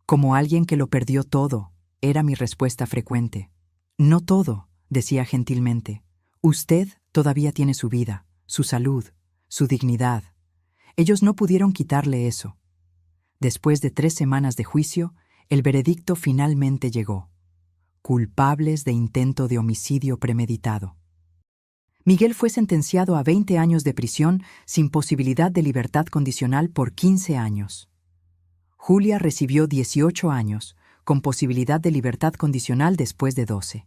S1: Como alguien que lo perdió todo, era mi respuesta frecuente. No todo, decía gentilmente. Usted todavía tiene su vida, su salud, su dignidad. Ellos no pudieron quitarle eso. Después de 3 semanas de juicio, el veredicto finalmente llegó. Culpables de intento de homicidio premeditado. Miguel fue sentenciado a 20 años de prisión sin posibilidad de libertad condicional por 15 años. Julia recibió 18 años, con posibilidad de libertad condicional después de 12.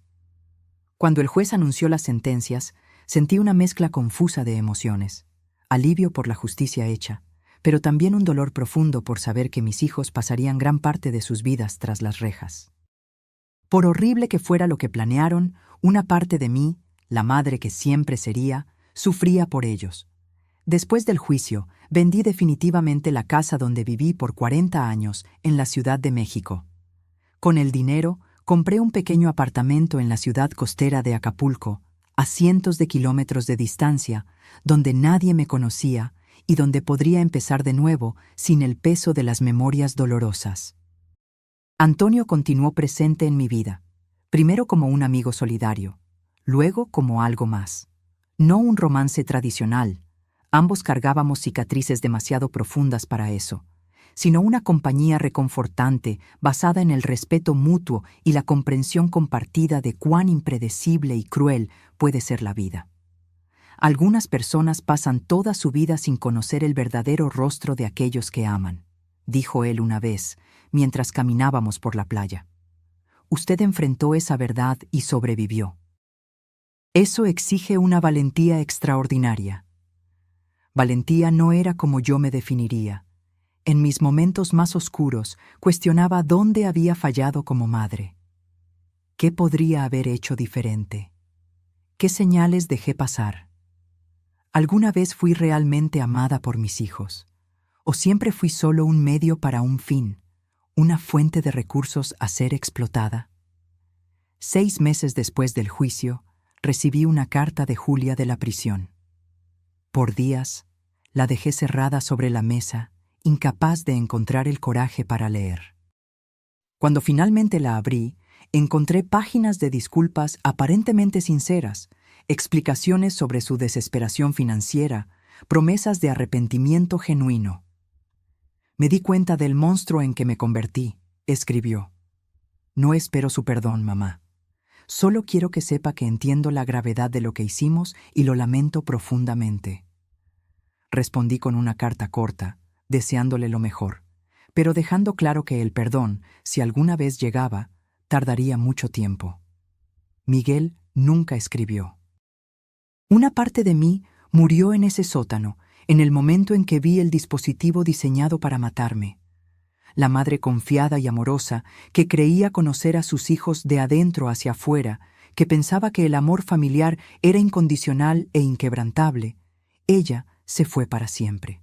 S1: Cuando el juez anunció las sentencias, sentí una mezcla confusa de emociones. Alivio por la justicia hecha, pero también un dolor profundo por saber que mis hijos pasarían gran parte de sus vidas tras las rejas. Por horrible que fuera lo que planearon, una parte de mí, la madre que siempre sería, Sufría por ellos. Después del juicio, vendí definitivamente la casa donde viví por 40 años en la Ciudad de México. Con el dinero, compré un pequeño apartamento en la ciudad costera de Acapulco, a cientos de kilómetros de distancia, donde nadie me conocía y donde podría empezar de nuevo sin el peso de las memorias dolorosas. Antonio continuó presente en mi vida, primero como un amigo solidario, luego como algo más. No un romance tradicional, ambos cargábamos cicatrices demasiado profundas para eso, sino una compañía reconfortante basada en el respeto mutuo y la comprensión compartida de cuán impredecible y cruel puede ser la vida. Algunas personas pasan toda su vida sin conocer el verdadero rostro de aquellos que aman, dijo él una vez, mientras caminábamos por la playa. Usted enfrentó esa verdad y sobrevivió. Eso exige una valentía extraordinaria. Valentía no era como yo me definiría. En mis momentos más oscuros, cuestionaba dónde había fallado como madre. ¿Qué podría haber hecho diferente? ¿Qué señales dejé pasar? ¿Alguna vez fui realmente amada por mis hijos? ¿O siempre fui solo un medio para un fin, una fuente de recursos a ser explotada? 6 meses después del juicio, recibí una carta de Julia de la prisión. Por días, la dejé cerrada sobre la mesa, incapaz de encontrar el coraje para leer. Cuando finalmente la abrí, encontré páginas de disculpas aparentemente sinceras, explicaciones sobre su desesperación financiera, promesas de arrepentimiento genuino. Me di cuenta del monstruo en que me convertí, escribió. No espero su perdón, mamá. Solo quiero que sepa que entiendo la gravedad de lo que hicimos y lo lamento profundamente. Respondí con una carta corta, deseándole lo mejor, pero dejando claro que el perdón, si alguna vez llegaba, tardaría mucho tiempo. Miguel nunca escribió. Una parte de mí murió en ese sótano, en el momento en que vi el dispositivo diseñado para matarme. La madre confiada y amorosa, que creía conocer a sus hijos de adentro hacia afuera, que pensaba que el amor familiar era incondicional e inquebrantable, ella se fue para siempre.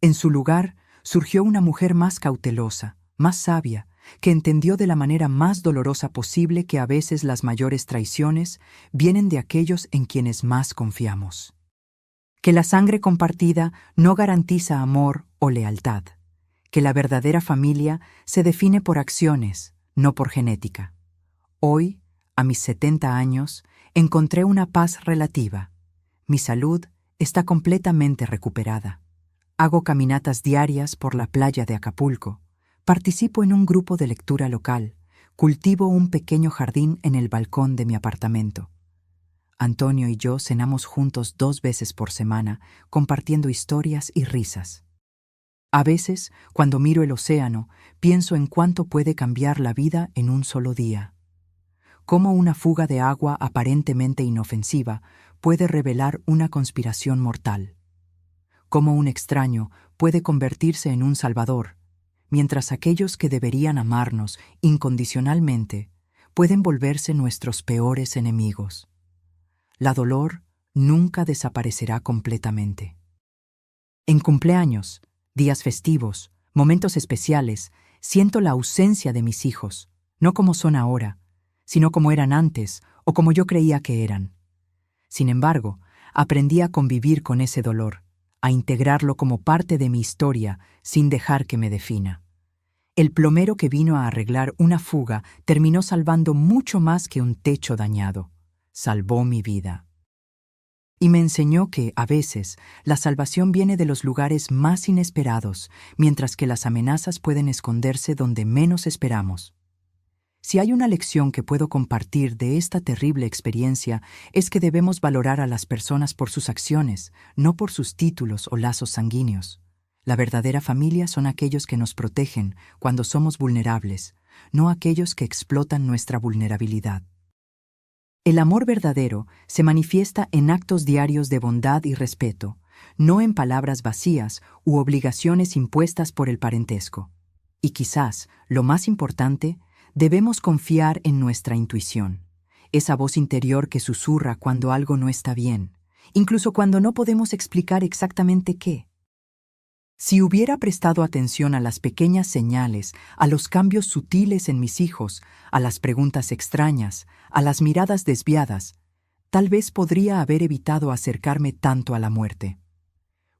S1: En su lugar surgió una mujer más cautelosa, más sabia, que entendió de la manera más dolorosa posible que a veces las mayores traiciones vienen de aquellos en quienes más confiamos. Que la sangre compartida no garantiza amor o lealtad. Que la verdadera familia se define por acciones, no por genética. Hoy, a mis 70 años, encontré una paz relativa. Mi salud está completamente recuperada. Hago caminatas diarias por la playa de Acapulco. Participo en un grupo de lectura local. Cultivo un pequeño jardín en el balcón de mi apartamento. Antonio y yo cenamos juntos 2 veces por semana, compartiendo historias y risas. A veces, cuando miro el océano, pienso en cuánto puede cambiar la vida en un solo día. Cómo una fuga de agua aparentemente inofensiva puede revelar una conspiración mortal. Cómo un extraño puede convertirse en un salvador, mientras aquellos que deberían amarnos incondicionalmente pueden volverse nuestros peores enemigos. La dolor nunca desaparecerá completamente. En cumpleaños, días festivos, momentos especiales, siento la ausencia de mis hijos, no como son ahora, sino como eran antes o como yo creía que eran. Sin embargo, aprendí a convivir con ese dolor, a integrarlo como parte de mi historia sin dejar que me defina. El plomero que vino a arreglar una fuga terminó salvando mucho más que un techo dañado. Salvó mi vida. Y me enseñó que, a veces, la salvación viene de los lugares más inesperados, mientras que las amenazas pueden esconderse donde menos esperamos. Si hay una lección que puedo compartir de esta terrible experiencia, es que debemos valorar a las personas por sus acciones, no por sus títulos o lazos sanguíneos. La verdadera familia son aquellos que nos protegen cuando somos vulnerables, no aquellos que explotan nuestra vulnerabilidad. El amor verdadero se manifiesta en actos diarios de bondad y respeto, no en palabras vacías u obligaciones impuestas por el parentesco. Y quizás, lo más importante, debemos confiar en nuestra intuición, esa voz interior que susurra cuando algo no está bien, incluso cuando no podemos explicar exactamente qué. Si hubiera prestado atención a las pequeñas señales, a los cambios sutiles en mis hijos, a las preguntas extrañas, a las miradas desviadas, tal vez podría haber evitado acercarme tanto a la muerte.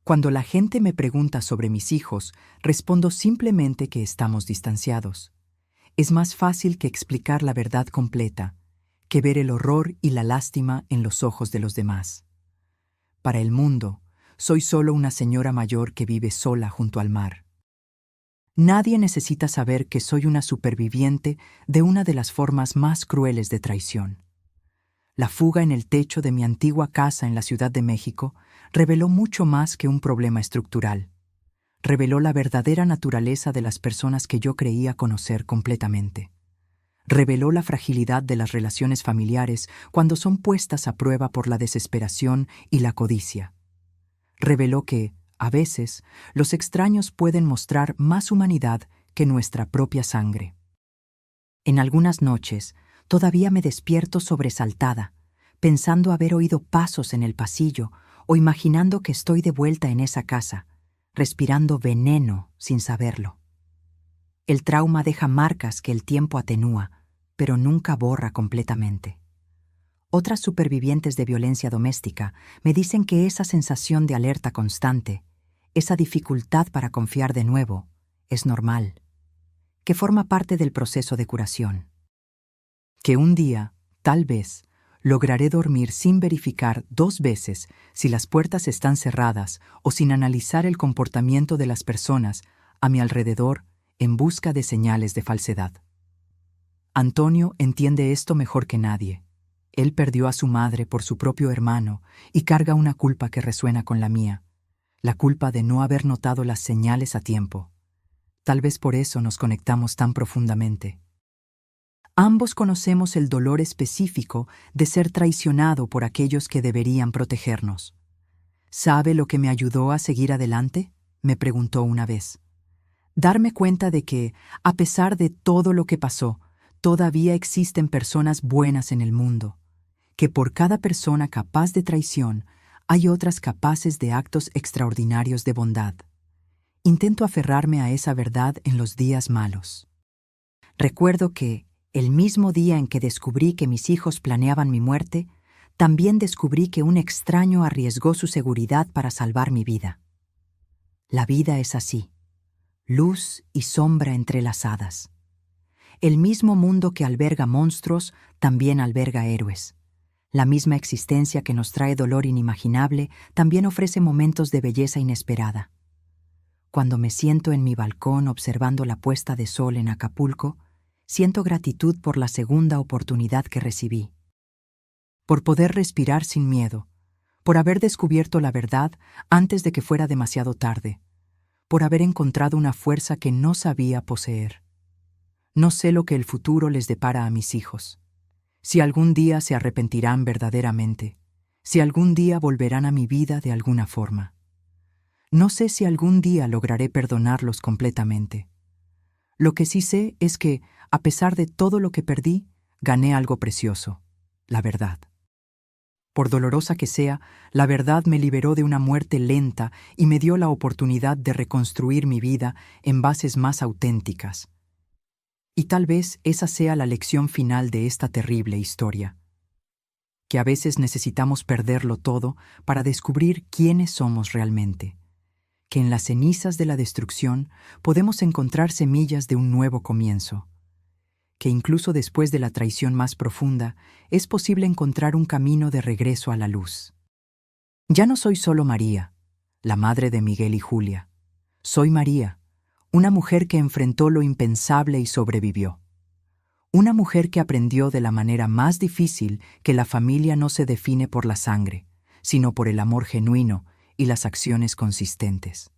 S1: Cuando la gente me pregunta sobre mis hijos, respondo simplemente que estamos distanciados. Es más fácil que explicar la verdad completa, que ver el horror y la lástima en los ojos de los demás. Para el mundo, soy solo una señora mayor que vive sola junto al mar. Nadie necesita saber que soy una superviviente de una de las formas más crueles de traición. La fuga en el techo de mi antigua casa en la Ciudad de México reveló mucho más que un problema estructural. Reveló la verdadera naturaleza de las personas que yo creía conocer completamente. Reveló la fragilidad de las relaciones familiares cuando son puestas a prueba por la desesperación y la codicia. Reveló que, a veces, los extraños pueden mostrar más humanidad que nuestra propia sangre. En algunas noches, todavía me despierto sobresaltada, pensando haber oído pasos en el pasillo o imaginando que estoy de vuelta en esa casa, respirando veneno sin saberlo. El trauma deja marcas que el tiempo atenúa, pero nunca borra completamente. Otras supervivientes de violencia doméstica me dicen que esa sensación de alerta constante, esa dificultad para confiar de nuevo, es normal, que forma parte del proceso de curación. Que un día, tal vez, lograré dormir sin verificar 2 veces si las puertas están cerradas o sin analizar el comportamiento de las personas a mi alrededor en busca de señales de falsedad. Antonio entiende esto mejor que nadie. Él perdió a su madre por su propio hermano y carga una culpa que resuena con la mía, la culpa de no haber notado las señales a tiempo. Tal vez por eso nos conectamos tan profundamente. Ambos conocemos el dolor específico de ser traicionado por aquellos que deberían protegernos. ¿Sabe lo que me ayudó a seguir adelante?, me preguntó una vez. Darme cuenta de que, a pesar de todo lo que pasó, todavía existen personas buenas en el mundo, que por cada persona capaz de traición hay otras capaces de actos extraordinarios de bondad. Intento aferrarme a esa verdad en los días malos. Recuerdo que, el mismo día en que descubrí que mis hijos planeaban mi muerte, también descubrí que un extraño arriesgó su seguridad para salvar mi vida. La vida es así, luz y sombra entrelazadas. El mismo mundo que alberga monstruos también alberga héroes. La misma existencia que nos trae dolor inimaginable también ofrece momentos de belleza inesperada. Cuando me siento en mi balcón observando la puesta de sol en Acapulco, siento gratitud por la segunda oportunidad que recibí. Por poder respirar sin miedo, por haber descubierto la verdad antes de que fuera demasiado tarde, por haber encontrado una fuerza que no sabía poseer. No sé lo que el futuro les depara a mis hijos. Si algún día se arrepentirán verdaderamente, si algún día volverán a mi vida de alguna forma. No sé si algún día lograré perdonarlos completamente. Lo que sí sé es que, a pesar de todo lo que perdí, gané algo precioso, la verdad. Por dolorosa que sea, la verdad me liberó de una muerte lenta y me dio la oportunidad de reconstruir mi vida en bases más auténticas. Y tal vez esa sea la lección final de esta terrible historia. Que a veces necesitamos perderlo todo para descubrir quiénes somos realmente. Que en las cenizas de la destrucción podemos encontrar semillas de un nuevo comienzo. Que incluso después de la traición más profunda, es posible encontrar un camino de regreso a la luz. Ya no soy solo María, la madre de Miguel y Julia. Soy María, una mujer que enfrentó lo impensable y sobrevivió. Una mujer que aprendió de la manera más difícil que la familia no se define por la sangre, sino por el amor genuino y las acciones consistentes.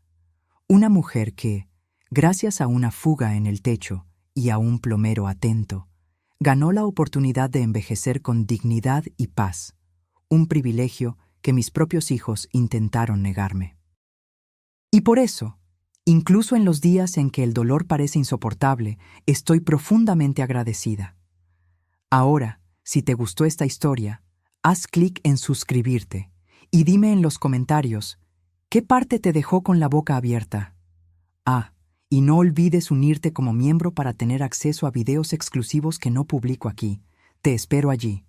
S1: Una mujer que, gracias a una fuga en el techo y a un plomero atento, ganó la oportunidad de envejecer con dignidad y paz, un privilegio que mis propios hijos intentaron negarme. Y por eso, incluso en los días en que el dolor parece insoportable, estoy profundamente agradecida. Ahora, si te gustó esta historia, haz clic en suscribirte Y dime en los comentarios, ¿qué parte te dejó con la boca abierta? Y no olvides unirte como miembro para tener acceso a videos exclusivos que no publico aquí. Te espero allí.